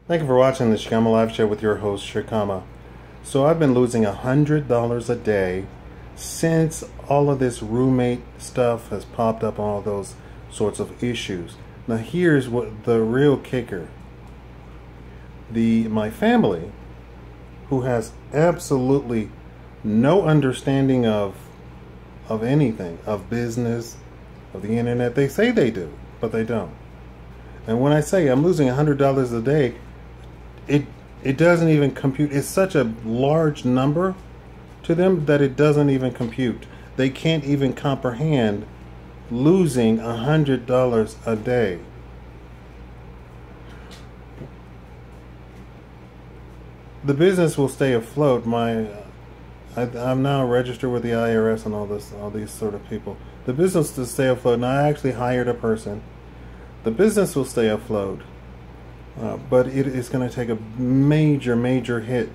Thank you for watching the Shakaama Live Show with your host, Shakaama. So I've been losing $100 a day since all of this roommate stuff has popped up, all those sorts of issues. Now here's what the real kicker. My family, who has absolutely no understanding of anything, of business, of the internet, they say they do, but they don't. And when I say I'm losing $100 a day, it doesn't even compute. It's such a large number to them that it doesn't even compute. They can't even comprehend losing $100 a day. The business will stay afloat. I'm now registered with the IRS and all these sort of people. The business will stay afloat, and I actually hired a person. The business will stay afloat. But it is going to take a major hit,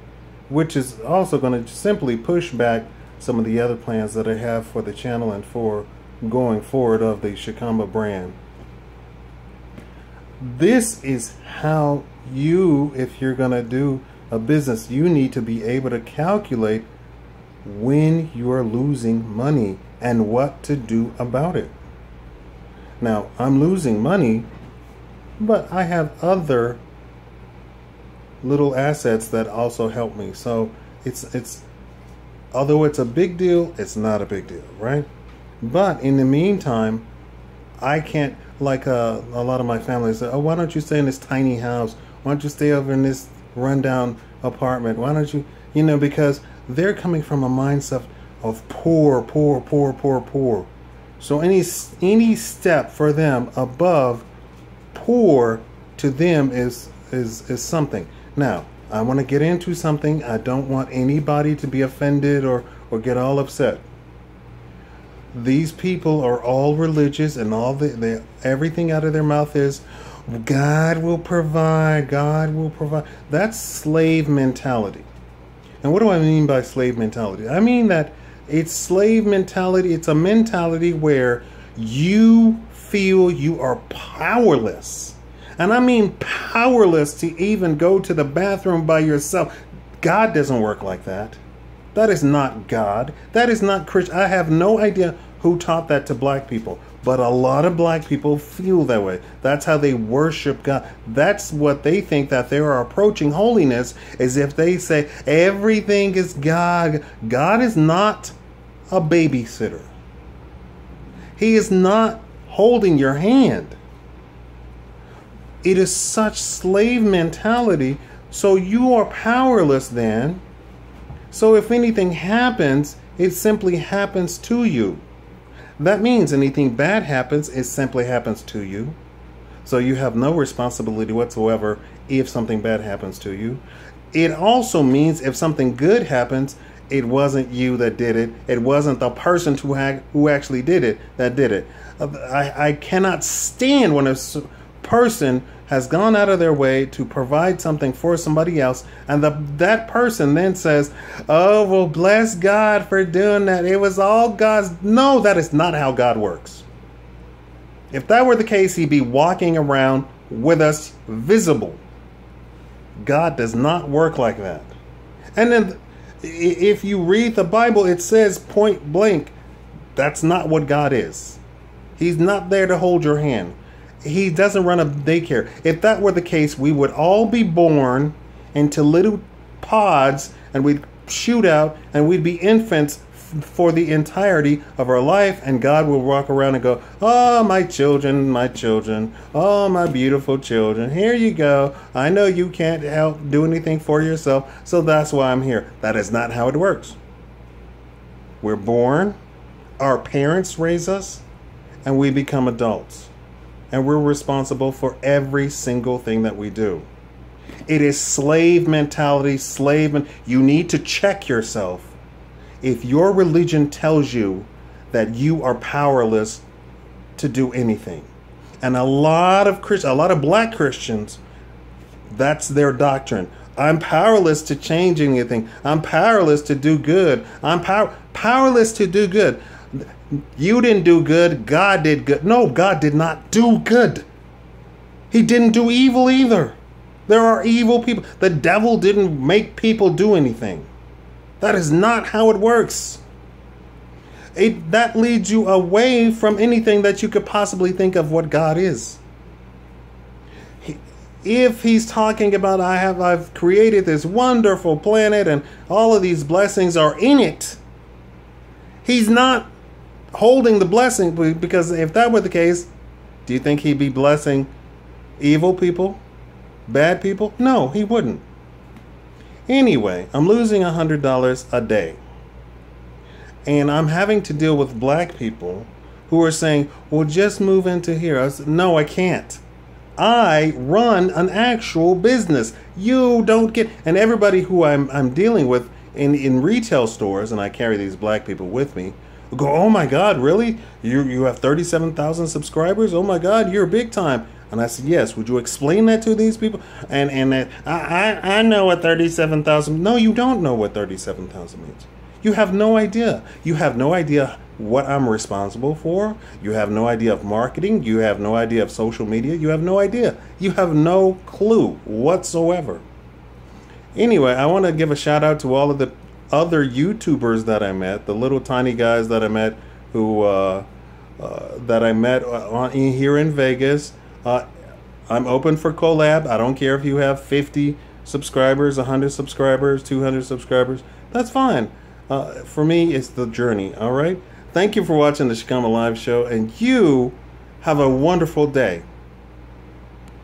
which is also going to simply push back some of the other plans that I have for the channel and for going forward of the Shakaama brand. This is how if you're going to do a business, you need to be able to calculate when you are losing money and what to do about it. Now, I'm losing money, but I have other little assets that also help me. So it's although it's a big deal, it's not a big deal, right? But in the meantime, I can't, like a lot of my family say, oh, why don't you stay in this tiny house? Why don't you stay over in this rundown apartment? Why don't you, because they're coming from a mindset of poor. So any step for them above poor to them is something. Now, I want to get into something. I don't want anybody to be offended or get all upset. These people are all religious, and all everything out of their mouth is, God will provide, God will provide. That's slave mentality. And what do I mean by slave mentality? I mean that it's slave mentality. It's a mentality where you feel you are powerless. And I mean powerless to even go to the bathroom by yourself. God doesn't work like that. That is not God. That is not Christian. I have no idea who taught that to black people. But a lot of black people feel that way. That's how they worship God. That's what they think, that they are approaching holiness, as if they say everything is God. God is not a babysitter. He is not holding your hand. It is such slave mentality. So you are powerless then. So if anything happens, it simply happens to you. That means anything bad happens, it simply happens to you. So you have no responsibility whatsoever if something bad happens to you. It also means if something good happens, it wasn't you that did it. It wasn't the person who actually did it that did it. I cannot stand when a person has gone out of their way to provide something for somebody else, and that person then says, oh, well, bless God for doing that. It was all God's. No, that is not how God works. If that were the case, he'd be walking around with us visible. God does not work like that. And then if you read the Bible, it says point blank, that's not what God is. He's not there to hold your hand. He doesn't run a daycare. If that were the case, we would all be born into little pods, and we'd shoot out, and we'd be infants for the entirety of our life, and God will walk around and go, oh, my children, oh, my beautiful children, here you go. I know you can't help do anything for yourself, so that's why I'm here. That is not how it works. We're born, our parents raise us, and we become adults. And we're responsible for every single thing that we do. It is slave mentality, you need to check yourself. If your religion tells you that you are powerless to do anything. And a lot of black Christians, that's their doctrine. I'm powerless to change anything. I'm powerless to do good. I'm powerless to do good. You didn't do good. God did good. No, God did not do good. He didn't do evil either. There are evil people. The devil didn't make people do anything. That is not how it works. That leads you away from anything that you could possibly think of what God is. If he's talking about I've created this wonderful planet and all of these blessings are in it, he's not holding the blessing, because if that were the case, do you think he'd be blessing evil people? Bad people? No, he wouldn't. Anyway, I'm losing $100 a day. And I'm having to deal with black people who are saying, well, just move into here. I said, no, I can't. I run an actual business. You don't get... And everybody who I'm dealing with in retail stores, and I carry these black people with me, will go, oh my God, really? You have 37,000 subscribers? Oh my God, you're big time. And I said, yes, would you explain that to these people? And I know what 37,000... No, you don't know what 37,000 means. You have no idea. You have no idea what I'm responsible for. You have no idea of marketing. You have no idea of social media. You have no idea. You have no clue whatsoever. Anyway, I want to give a shout out to all of the other YouTubers that I met, the little tiny guys that I met who here in Vegas. I'm open for collab. I don't care if you have 50 subscribers, 100 subscribers, 200 subscribers. That's fine. For me, it's the journey. All right. Thank you for watching the Shakaama Live Show, and you have a wonderful day.